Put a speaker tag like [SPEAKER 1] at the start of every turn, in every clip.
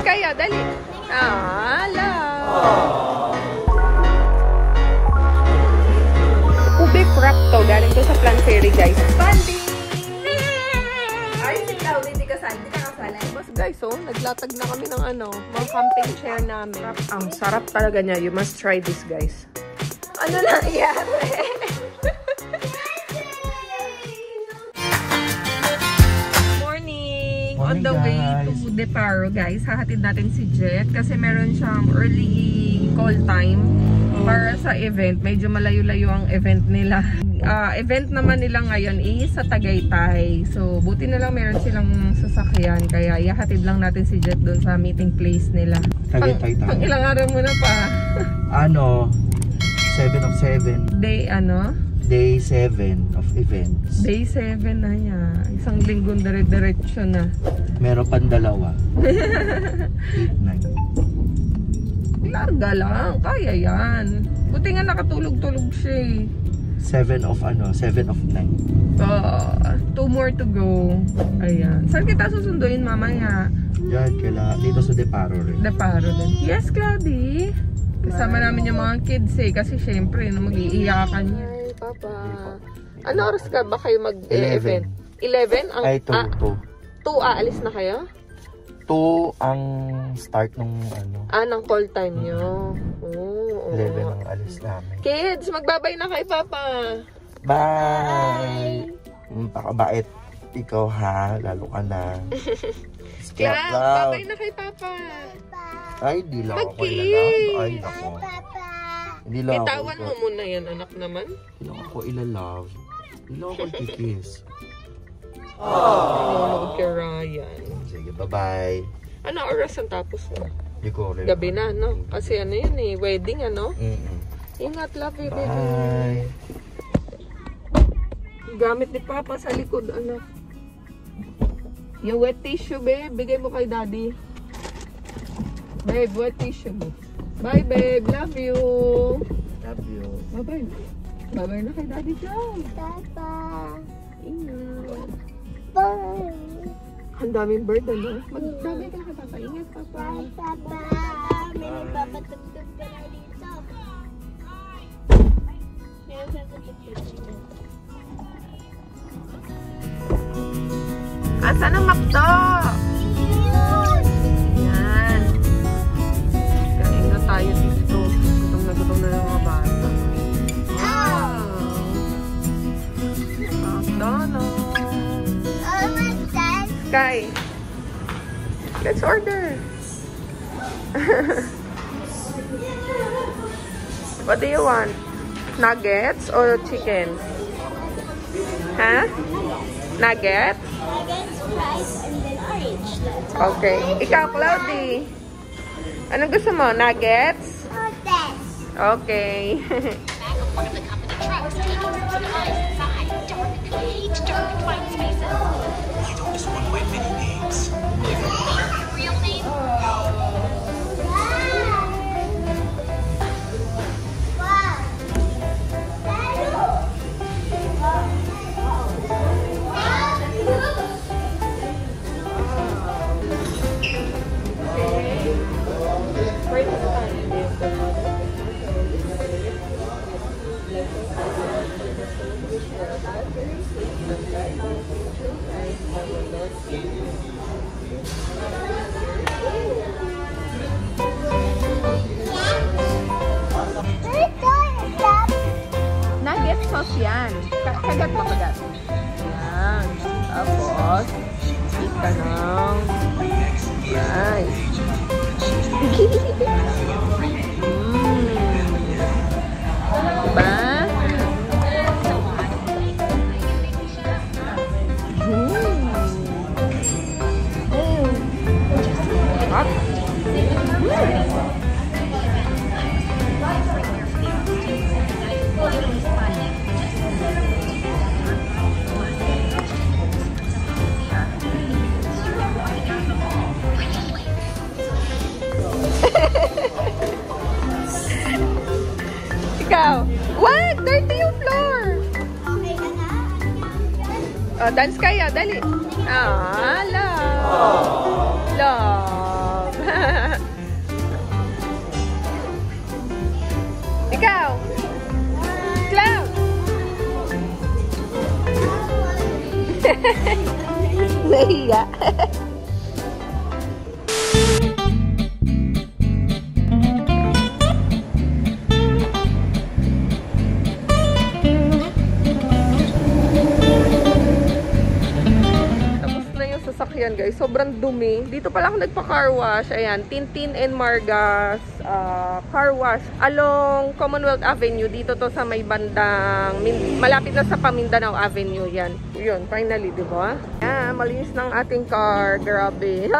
[SPEAKER 1] Kaya, dali. Ala. Ube frap to. Galing to sa Plant Fairy, guys. Bandi! Ay, si Claudia, hindi ka kasali. Guys, so, naglatag na kami ng mga camping chair namin. Ang sarap talaga niya. You must try this, guys. Ano nangyari? On the way to Deparo, guys, hahatid natin si Jet kasi meron siyang early call time para sa event. Medyo malayo-layo ang event nila. Event naman nila ngayon is sa Tagaytay. So, buti na lang meron silang sasakyan. Kaya ihahatid lang natin si Jet doon sa meeting place nila.
[SPEAKER 2] Tagaytay tayo.
[SPEAKER 1] Pang ilang araw muna pa.
[SPEAKER 2] 7 of 7. Day 7 of events.
[SPEAKER 1] Day 7 na niya. Isang linggong dire-diretso na.
[SPEAKER 2] Meron pang 2. 8, 9.
[SPEAKER 1] Larga lang. Kaya yan. Buti nga nakatulog-tulog siya.
[SPEAKER 2] 7 of 9.
[SPEAKER 1] 2 more to go. Ayan. Saan kita susunduin mamaya?
[SPEAKER 2] Yan, dito sa Deparo rin.
[SPEAKER 1] Deparo din. Yes, Claudie. Kasama namin yung mga kids kasi syempre mag-iiyakan niya. Ay, Papa. Ano oras ka ba kayo mag-event? 11?
[SPEAKER 2] Ay, 2.
[SPEAKER 1] 2 aalis na kayo?
[SPEAKER 2] 2 ang start nung
[SPEAKER 1] ng call time nyo.
[SPEAKER 2] 11 ang alis namin.
[SPEAKER 1] Kids, magbabay na kay Papa.
[SPEAKER 2] Bye! Pakabait. Ikaw ha, lalo ka na.
[SPEAKER 1] Babay na kay Papa.
[SPEAKER 2] Ay, di lang ako ilalove. Ay, nako. Hindi lang
[SPEAKER 1] Itawan mo muna yan, anak naman.
[SPEAKER 2] Hindi lang ako ilalove. Hindi lang ako ikikis.
[SPEAKER 1] Nanonood kay Ryan.
[SPEAKER 2] Sige, bye-bye.
[SPEAKER 1] Ano oras ang tapos na?
[SPEAKER 2] Hindi ko rin.
[SPEAKER 1] Gabi na, no? Kasi yun wedding, Ingat, love you, baby.
[SPEAKER 2] Bye.
[SPEAKER 1] Gamit ni Papa sa likod, anak. Yung wet tissue, babe. Bigay mo kay Daddy. Babe, wet tissue mo. Bye, babe. Love you.
[SPEAKER 2] Love you.
[SPEAKER 1] Bye-bye. Bye-bye na kay Daddy John.
[SPEAKER 3] Papa.
[SPEAKER 1] Ingat.
[SPEAKER 3] Bye.
[SPEAKER 1] Ang daming bird, Mag-babay ka kay Papa. Ingat, Papa.
[SPEAKER 3] Bye, Papa. May nagpapatugtog ka na dito. May nagpapatugtog dito.
[SPEAKER 1] Asan ang McDo? Yan. Kain na tayo dito. Gutom na ng mga bata. Wow! McDonald's.
[SPEAKER 3] Oh, what's that?
[SPEAKER 1] Sky, let's order. What do you want? Nuggets or chicken? Huh? Nuggets?
[SPEAKER 3] Nuggets, fries, and then orange.
[SPEAKER 1] Okay. Ikaw, Claudie. Anong gusto mo? Nuggets?
[SPEAKER 3] Oh, that's.
[SPEAKER 1] Okay.
[SPEAKER 4] One of the company trucks taking supplies inside. Dark, hate dark white spaces.
[SPEAKER 5] You know this one with many names.
[SPEAKER 4] Real name?
[SPEAKER 1] Nugget sauce yan. Kagat mo, kagat. Yan. Tapos, eat ka ng rice. Diba? Ikaw. Wag! Dirty yung floor! Oh, dance kaya. Dali. Love. Nahiya. Sasakyan guys, sobrang dumi. Dito pala ako nagpa-car wash. Ayan, Tintin and Margas car wash along Commonwealth Avenue. Dito to sa may bandang malapit na sa Pamindanao Avenue. Yan. Yun, finally, di ba? Ayan, malinis ng ating car. Grabe.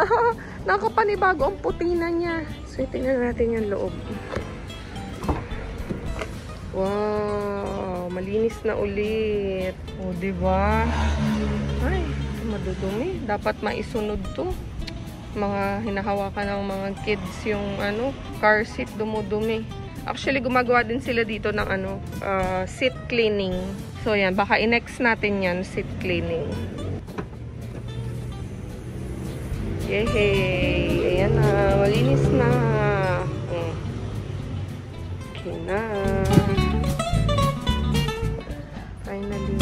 [SPEAKER 1] Nakapanibago ang puti na niya. So, tingnan natin yung loob. Wow, malinis na ulit. O, di ba? Ay, madudumi. Dapat maisunod to. Mga hinahawakan ng mga kids yung car seat, dumudumi. Actually, gumagawa din sila dito ng seat cleaning. So, yan. Baka i-next natin yan, seat cleaning. Yehey! Ayan na. Malinis na. Okay na. Finally,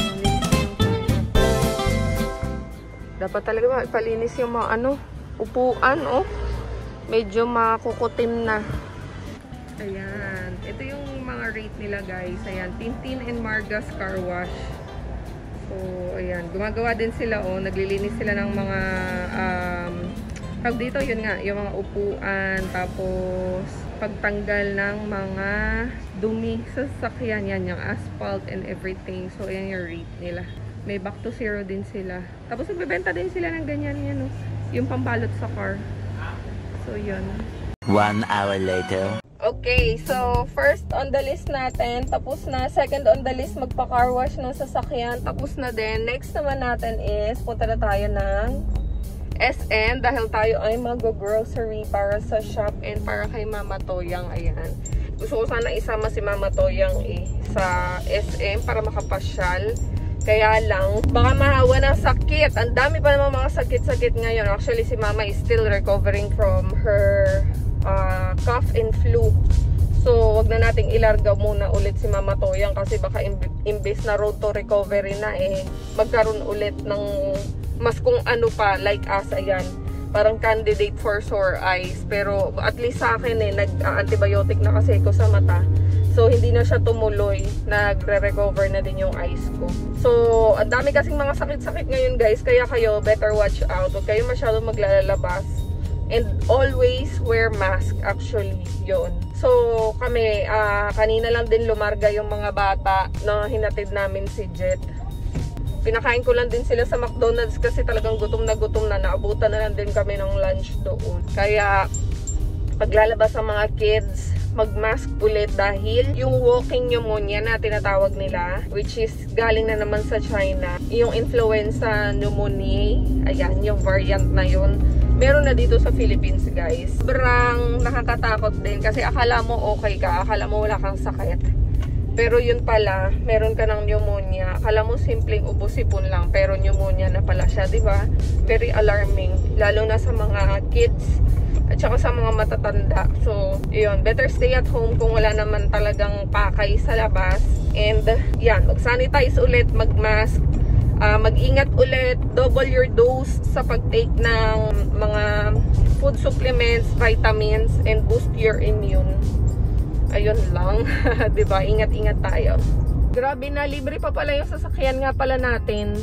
[SPEAKER 1] dapat talaga ipalinis yung mga upuan, oh. Medyo makukutim na. Ayan. Ito yung mga rate nila, guys. Ayan. Tintin and Margas car wash. So, ayan. Gumagawa din sila, oh. Naglilinis sila ng mga tawag dito, yun nga. Yung mga upuan. Tapos, pagtanggal ng mga dumi sa sasakyan. Yan, yung asphalt and everything. So, ayan yung rate nila. May back to zero din sila. Tapos nagbebenta din sila ng ganyan yan, no? Yung pambalot sa car. So, yun.
[SPEAKER 6] 1 hour later.
[SPEAKER 1] Okay, so first on the list natin, tapos na. Second on the list, magpa-car wash ng sasakyan. Tapos na din. Next naman natin is, punta na tayo ng SM dahil tayo ay mag-grocery para sa shop and para kay Mama Toyang. Ayan. Gusto ko sana isama si Mama Toyang sa SM para makapasyal. Kaya lang, baka mahawa ng sakit. Ang dami pa naman mga sakit-sakit ngayon. Actually, si Mama is still recovering from her cough and flu. So, wag na nating ilarga muna ulit si Mama Toyang kasi baka imbes na road to recovery na magkaroon ulit ng mas kung ano pa, like us, ayan. Parang candidate for sore eyes. Pero at least sa akin nag-antibiotic na kasi ko sa mata. So, hindi na siya tumuloy. Nagre-recover na din yung eyes ko. So, ang dami kasing mga sakit-sakit ngayon, guys. Kaya kayo, better watch out. Huwag kayo masyadong maglalabas. And always wear mask, actually. Yun. So, kami, kanina lang din lumarga yung mga bata na hinatid namin si Jet. Pinakain ko lang din sila sa McDonald's kasi talagang gutom na. Naabutan na lang din kami ng lunch doon. Kaya, paglalabas ang mga kids, mag-mask ulit dahil yung walking pneumonia na tinatawag nila, which is galing na naman sa China, yung influenza pneumoniae, ayan, yung variant na yun, meron na dito sa Philippines, guys. Sobrang nakakatakot din kasi akala mo okay ka, akala mo wala kang sakit. Pero yun pala, meron ka ng pneumonia. Akala mo simpleng ubo-sipon lang, pero pneumonia na pala siya, di ba? Very alarming, lalo na sa mga kids at saka sa mga matatanda. So, yun, better stay at home kung wala naman talagang pakay sa labas. And, yan, mag-sanitize ulit, mag-mask, mag-ingat ulit, double your dose sa pag-take ng mga food supplements, vitamins, and boost your immune. Ayun lang. Diba? Ingat-ingat tayo. Grabe na, libre pa pala yung sasakyan nga pala natin.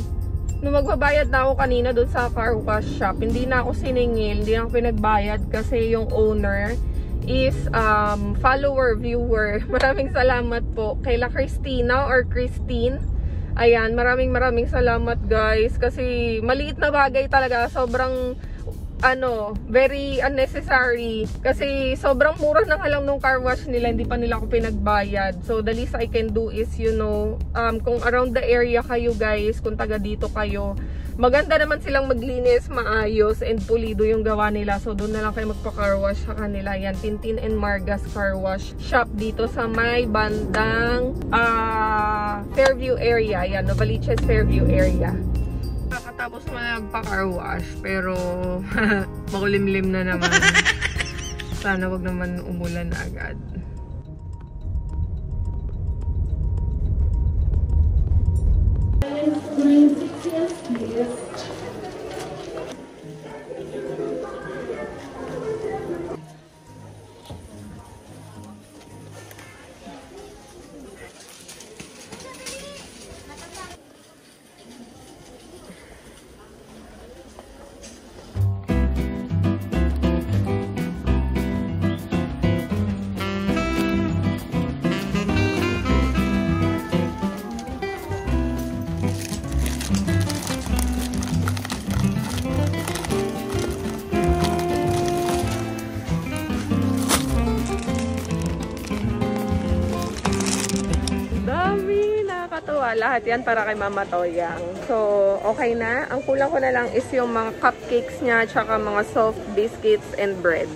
[SPEAKER 1] Nung magbabayad na ako kanina doon sa car wash shop, hindi na ako siningil, hindi na ako pinagbayad kasi yung owner is follower, viewer. Maraming salamat po kay La Cristina or Christine. Ayan, maraming salamat, guys, kasi maliit na bagay talaga, sobrang very unnecessary. Kasi sobrang mura na nga lang nung car wash nila, hindi pa nila ako pinagbayad. So, the least I can do is, kung around the area kayo, guys, kung taga dito kayo, maganda naman silang maglinis, maayos, and pulido yung gawa nila. So, doon na lang kayo magpa-car wash sa kanila. Yan, Tintin and Margas car wash shop dito sa may bandang Fairview area. Yan, Novaliches Fairview area. Kakatapos mo na nagpa-car wash, pero makulimlim na naman. Sana wag naman umulan na agad. lahat yan para kay Mama Toyang. So, okay na. Ang kulang ko na lang is yung mga cupcakes niya, tsaka mga soft biscuits and breads.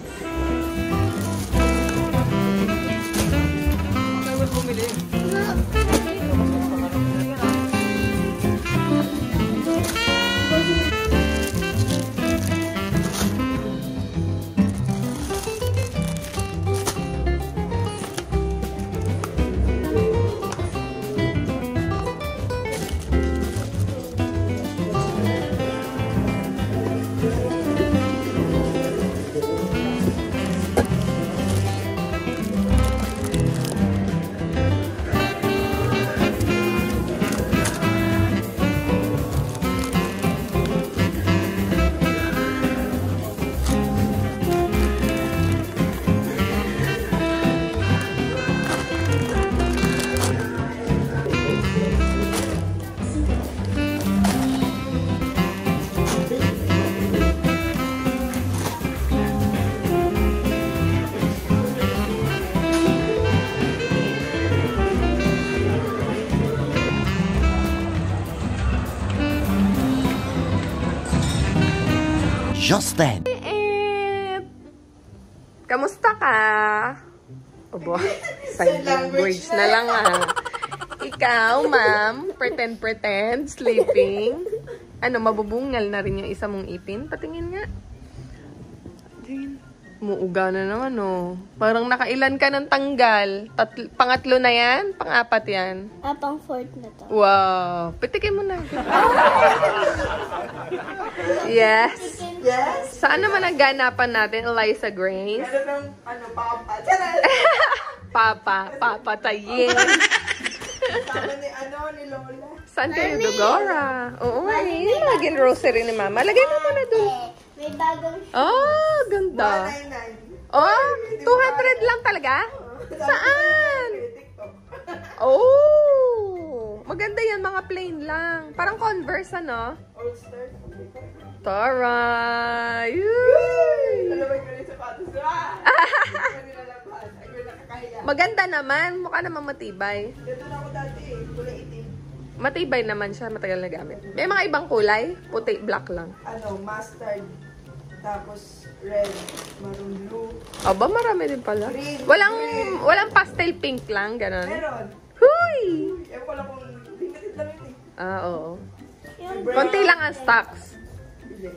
[SPEAKER 6] Just then.
[SPEAKER 1] Kamusta ka? Obo, sign language na lang Ikaw, ma'am, pretend, sleeping. Ano, mabubungal na rin yung isa mong ipin? Patingin nga. Muuga na naman, oh. Parang nakailan ka ng tanggal. Pangatlo na yan? Pang-apat yan?
[SPEAKER 3] Pang fourth na to.
[SPEAKER 1] Wow. Pitikin mo na. Yes.
[SPEAKER 7] Yes?
[SPEAKER 1] Saan naman ang ganapan natin, Eliza Grace?
[SPEAKER 7] Gano'n ng, papa.
[SPEAKER 1] Papatayin.
[SPEAKER 7] Sama ni Lola.
[SPEAKER 1] Saan kayo, Dogora? Oo, yun. Naging rosary ni Mama. Lagay mo muna doon.
[SPEAKER 3] May bagong...
[SPEAKER 1] Oh, ganda.
[SPEAKER 7] 199.
[SPEAKER 1] Oh, 200 lang talaga? Saan? Oh, maganda yan, mga plain lang. Parang Converse, ano?
[SPEAKER 7] All Star.
[SPEAKER 1] Taray!
[SPEAKER 7] Lalabay ko rin sapatos.
[SPEAKER 1] Maganda naman. Mukha naman matibay.
[SPEAKER 7] Dito na ako dati kulay itim.
[SPEAKER 1] Matibay naman siya. Matagal na gamit. May mga ibang kulay. Puti, black lang.
[SPEAKER 7] Mustard. Tapos red, maroon blue.
[SPEAKER 1] Aba, marami din pala.
[SPEAKER 7] Green.
[SPEAKER 1] Walang pastel pink lang, ganon.
[SPEAKER 7] Meron.
[SPEAKER 1] Huy!
[SPEAKER 7] Ewan ko lang kung limited lang yun
[SPEAKER 1] Oo.
[SPEAKER 7] Brown.
[SPEAKER 1] Konti lang ang stocks.
[SPEAKER 7] Bili.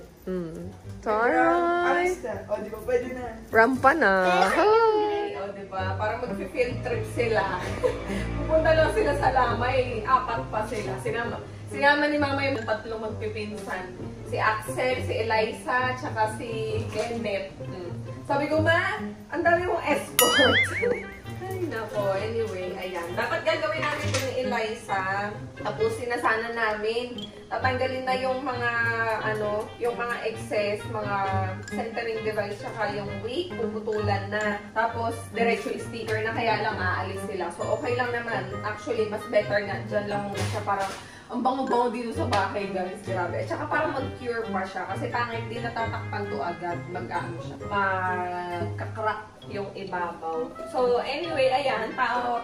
[SPEAKER 1] Taray!
[SPEAKER 7] O, di ba pwede na?
[SPEAKER 1] Rampa na. Hi! O, diba? Parang mag-field trip sila. Pupunta lang sila sa Lamay. 4 pa sila. Sinama ni Mama yung 3 magpipinsan. Si Axel, si Eliza, tsaka si Kenneth. Sabi ko, Ma, ang dami mong escort. Ay, nako. Anyway, ayan. Dapat gagawin namin ito ni Eliza. Tapusin na sana namin. Tatanggalin na yung mga, yung mga excess, mga centering device, tsaka yung wick, puputulan na. Tapos, diretso sticker na, kaya lang aalis sila. So, okay lang naman. Actually, mas better na. Diyan lang muna siya parang ang bango-bango dito sa bahay, guys. Grabe. At saka parang mag-cure pa siya. Kasi pangit din natatakpan to agad. Mag-ano siya. Magkakrak yung ibabaw. So, anyway, ayan.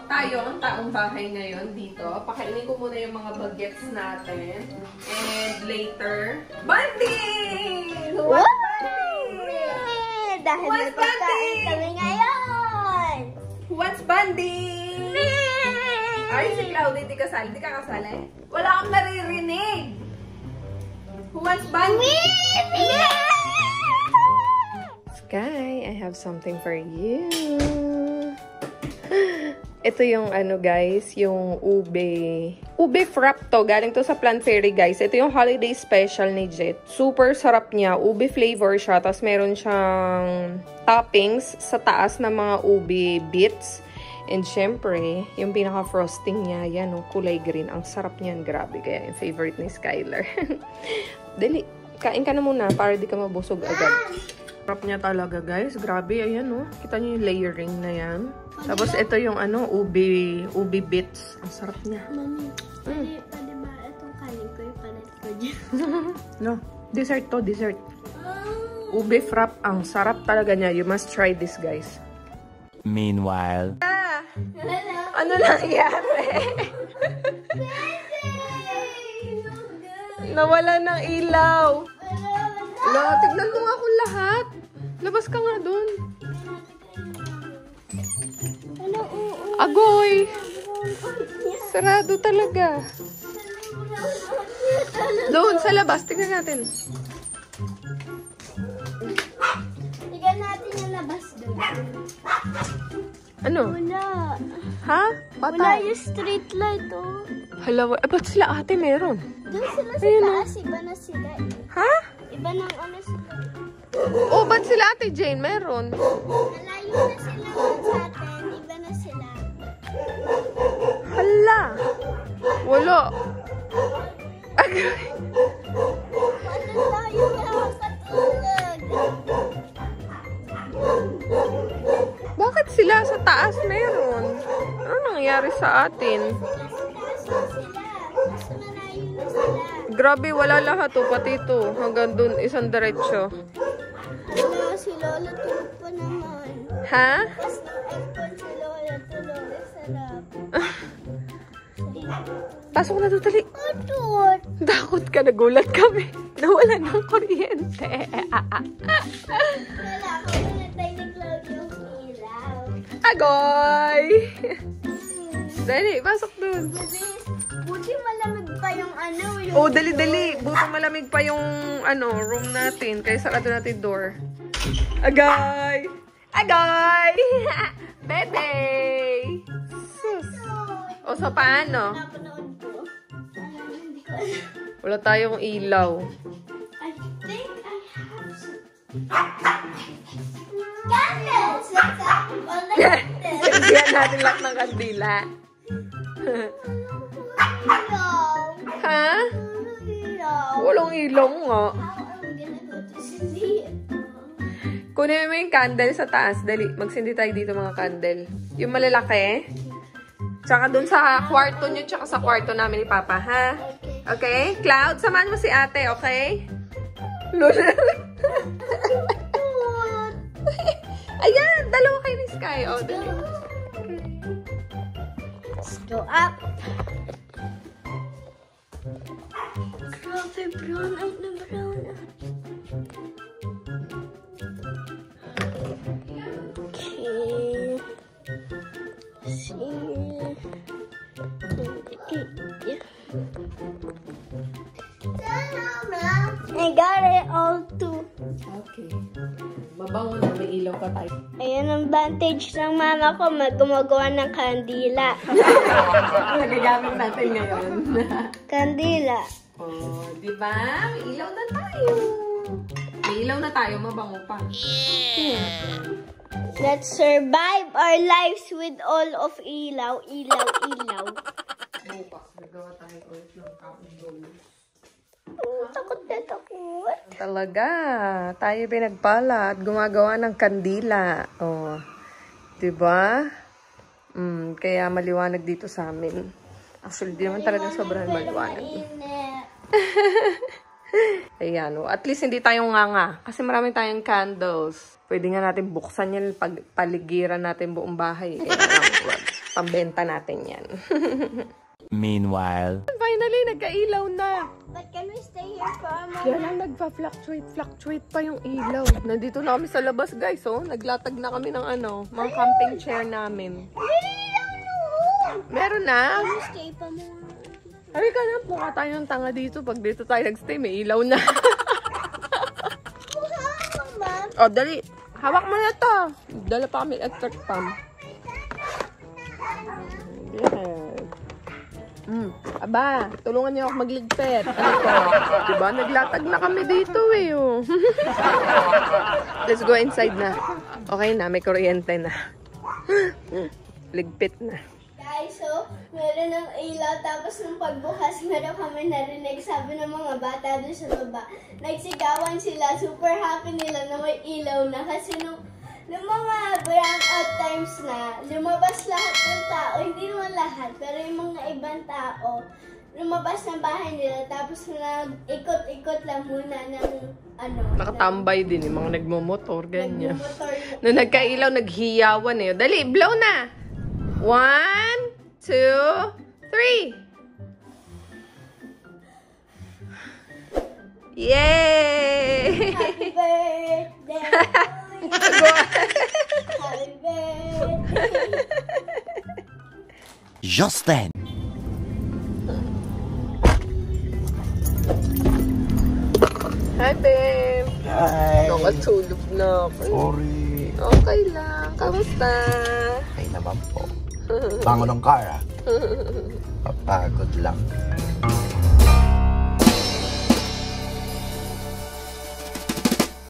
[SPEAKER 1] Tayo, ang taong bahay ngayon dito. Pakainin ko muna yung mga bagets natin. And later, banding!
[SPEAKER 3] What?
[SPEAKER 1] Banding!
[SPEAKER 3] Dahil may pagkain kami ngayon!
[SPEAKER 1] What's banding? Ay, si Claudia, di kasali. Di ka kasali? Wala akong naririnig. Who wants banding? Sky, I have something for you. Ito yung guys, yung ube frap to. Galing to sa Plant Fairy, guys. Ito yung holiday special ni Jet. Super sarap niya. Ube flavor siya. Tapos meron siyang toppings sa taas na mga ube bits. And syempre, yung pinaka-frosting niya, yan, kulay green. Ang sarap niyan, grabe. Kaya yung favorite ni Skylar. Dali, kain ka na muna para di ka mabusog agad. Sarap niya talaga, guys. Grabe, ayan, kita niyo yung layering na yan. Tapos, ito yung, ube bits. Ang sarap niya.
[SPEAKER 3] Mami, pwede ba itong kanin ko yung palit ko dyan?
[SPEAKER 1] No, dessert to, dessert. Ube frap, ang sarap talaga niya. You must try this, guys.
[SPEAKER 6] Meanwhile.
[SPEAKER 1] Ano nangyari? Nawala ng ilaw. Wala, tignan mo nga kung lahat. Labas ka nga dun. Agoy! Sarado talaga. Doon sa labas, tignan natin.
[SPEAKER 3] Tignan natin yung labas doon.
[SPEAKER 1] Ano?
[SPEAKER 3] Wala.
[SPEAKER 1] Ha?
[SPEAKER 3] Wala
[SPEAKER 1] Patay.
[SPEAKER 3] yung street light, oh.
[SPEAKER 1] Hala, ba't sila ate meron?
[SPEAKER 3] Doon sila sa
[SPEAKER 1] Ayun,
[SPEAKER 3] taas. Iba na sila.
[SPEAKER 1] Ha?
[SPEAKER 3] Iba ng ano sila.
[SPEAKER 1] Oh, ba't sila ate Jane meron?
[SPEAKER 3] Malayo na sila sa atin. Iba na sila.
[SPEAKER 1] Hala. Wala. Agay.
[SPEAKER 3] Paano tayo nakakatulog?
[SPEAKER 1] Bakit sila sa taas meron? Ano nangyari sa atin?
[SPEAKER 3] Nasa taas na sila. Mas malayo na sila.
[SPEAKER 1] Grabe, wala lahat oh, pati ito. Hanggang dun, isang diretsyo.
[SPEAKER 3] Wala, si Lola tulog pa naman.
[SPEAKER 1] Ha?
[SPEAKER 3] Tapos ng aircon si Lola tulog. Sarap.
[SPEAKER 1] Pasok na doon, dali.
[SPEAKER 3] Atut!
[SPEAKER 1] Takot ka, nagulat kami. Nawala ng kuryente.
[SPEAKER 3] Wala ko na tayo nag-load yung ilaw.
[SPEAKER 1] Agoy! Dali, pasok doon.
[SPEAKER 3] Buti malamig pa yung ano. Yung
[SPEAKER 1] Oh, dali. Buto malamig pa yung room natin. Kaya sarado natin door. Agay! Agay! Bebe! Sus! O, so paano?
[SPEAKER 3] napanood ko. Hindi ko alam.
[SPEAKER 1] Wala tayong ilaw.
[SPEAKER 3] I think I have some candles. Let's have all the candles.
[SPEAKER 1] Bigyan natin lahat ng kandila.
[SPEAKER 3] Ilaw.
[SPEAKER 1] Ha?
[SPEAKER 3] Ilaw.
[SPEAKER 1] Walang ilaw nga.
[SPEAKER 3] How am I gonna go to sleep?
[SPEAKER 1] Kunin mo yung candle sa taas. Dali, magsindi tayo dito mga candle. Yung malalaki. Tsaka dun sa kwarto nyo, tsaka sa kwarto namin ni Papa, ha? Okay? Cloud, samahan mo si ate, okay? Lula. Ayan, dalawa kayo ni Sky. O, dali.
[SPEAKER 3] Let's go up. Grabe, brown out na brown out. Okay. See. I got it all too.
[SPEAKER 1] Okay. Mabango na, may ilaw pa tayo.
[SPEAKER 3] Ayan ang advantage ng mama ko, gumagawa ng kandila.
[SPEAKER 1] Nagagamit natin ngayon.
[SPEAKER 3] Kandila.
[SPEAKER 1] Oh, di ba? May ilaw na tayo. May ilaw na tayo, mabango pa.
[SPEAKER 3] Let's survive our lives with all of ilaw, ilaw, ilaw.
[SPEAKER 1] Bukas, nagawa tayo ulit ng candle.
[SPEAKER 3] Takot na takot.
[SPEAKER 1] Talaga. Tayo pinagpala at gumagawa ng kandila. Oh. Diba? Kaya maliwanag dito sa amin. Actually, di naman talaga sobrang maliwanag. Ayan. Oh. At least hindi tayong nganga. Kasi marami tayong candles. Pwede nga natin buksan yan. Paligiran natin buong bahay. Pambenta natin yan.
[SPEAKER 6] Meanwhile,
[SPEAKER 1] Finally, nagka-ilaw na.
[SPEAKER 3] But can we stay here for a moment?
[SPEAKER 1] Kaya lang nagpa-fluctuate pa yung ilaw. Nandito na kami sa labas, guys, oh. Naglatag na kami ng mga camping chair namin. Meron na.
[SPEAKER 3] Stay pa more.
[SPEAKER 1] Sabi ka na, mukha tayo ng tanga dito. Pag dito tayo nagstay, may ilaw na. Oh, dali. Hawak mo na to. Dala pa kami electric pump. Yeah. Aba, tulungan niyo ako magligpit. Ano to? Diba? Naglatag na kami dito eh. Oh. Let's go inside na. Okay na, may kuryente na. Ligpit na.
[SPEAKER 3] Guys, so, meron ng ilaw. Tapos nung pagbukas, meron kami narinig. Sabi ng mga bata doon sa baba. Nagsigawan sila. Super happy nila na may ilaw na. Kasi nung mga brownout times na, lumabas lahat ng tao. Hindi naman lahat, pero yung mga ibang tao, lumabas ng bahay nila. Tapos nag-ikot-ikot lang muna ng
[SPEAKER 1] Nakatambay din yung mga nagmumotor, ganyan.
[SPEAKER 3] nagmumotor.
[SPEAKER 1] Nung nagkailaw, naghiyawan eh. Dali, blow na! 1, 2, 3. Yay!
[SPEAKER 3] Happy birthday! Happy birthday!
[SPEAKER 6] Just then.
[SPEAKER 1] Hi, babe.
[SPEAKER 2] Hi.
[SPEAKER 1] Nakatulog na ako.
[SPEAKER 2] Sorry.
[SPEAKER 1] Okay lang. Kamusta?
[SPEAKER 2] Ay naman po. Bango ng car ah. Papagod lang.